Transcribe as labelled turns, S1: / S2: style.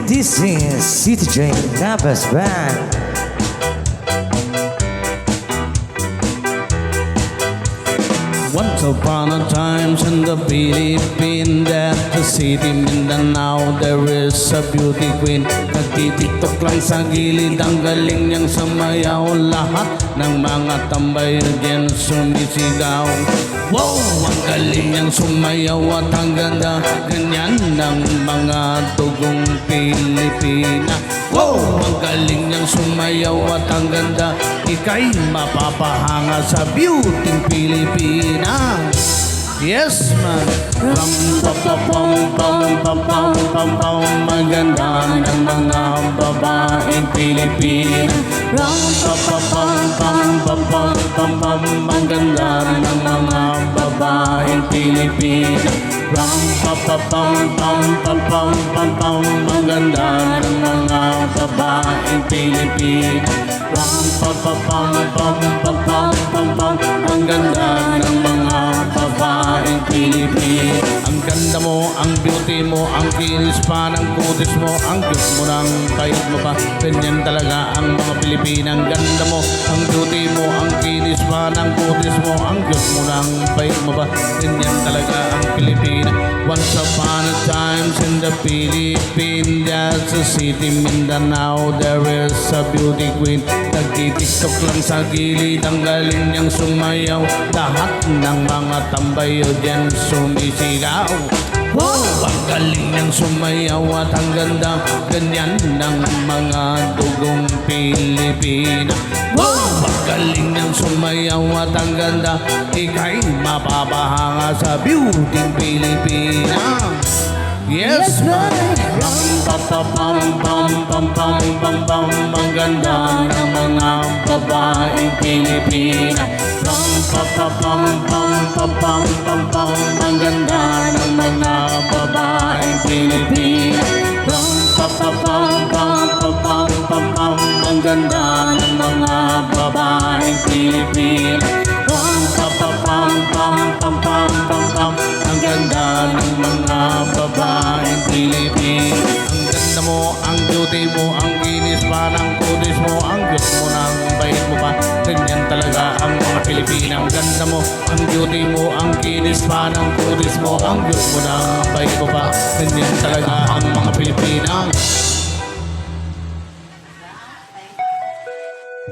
S1: This is City J Nabas Band.
S2: Once upon a time in the Philippines, at the city Mindanao, there is a beauty queen. Nagtitiktok lang sa gilid, ang galing niyang sumayaw. Lahat ng mga tambay dyan sumisigaw. Wow! Ang galing niyang sumayaw at ang ganda, ganyan ng mga tugong Pilipina. Wow! Ang galing niyang sumayaw at ang ganda, ika'y mapapahanga sa beauty Pilipina. Yes, man. Ram pa pa pam pam pam pam pam pam, maganda ng mga babaeng Pilipina. Ram pa pa pam pam pam pam pam pam, maganda ng mga babaeng Pilipina. Ram pa pa pam pam pam pam pam pam, maganda ng mga babaeng Pilipina. Ram pa pa pam pam pam pam pam pam, ang ganda ng mga babaeng Pilipina. Ang ganda mo, ang beauty mo, ang kinis pa ng kutis mo, ang cute mo ng bait mo pa, ganyan talaga ang mga Pilipina. Ang ganda mo, ang beauty mo, ang kinis pa ng kutis mo, ang cute mo ng bait mo pa, ganyan talaga ang Pilipina. Once upon a time in the Philippines, that's the city Mindanao, there is a beauty queen. Nagtitiktok lang sa gilid, ang galing niyang sumayaw. Lahat ng mga tambay dyan sumisigaw. Wow! Ang galing niyang sumayaw at ang ganda, ganyan ng mga dugong Pilipina. Wow! Ang galing niyang sumayaw at ang ganda, ika'y mapapahanga sa beauty Pilipina. Yes, man! Ram pa pa pam pam pam pam pam pam, ang ganda ng mga babaeng Pilipina. Ram pa pa pam pam pam pam pam pam, ang ganda ng mga babaeng Pilipina. Ram pa pa pam pam pam pam pam pam, ang ganda ng mga babaeng Pilipina. Ram pa pa pam pam pam pam pam pam, ang ganda ng mga babaeng Pilipina. Ang ganda mo, ang beauty mo, ang kinis pa ng kutis mo, ang cute mo ng bait mo pa, ganyan talaga ang mga Pilipina. Ang ganda mo, ang beauty mo, ang kinis pa ng kutis mo, ang cute mo ng bait mo pa, ganyan talaga ang mga Pilipina.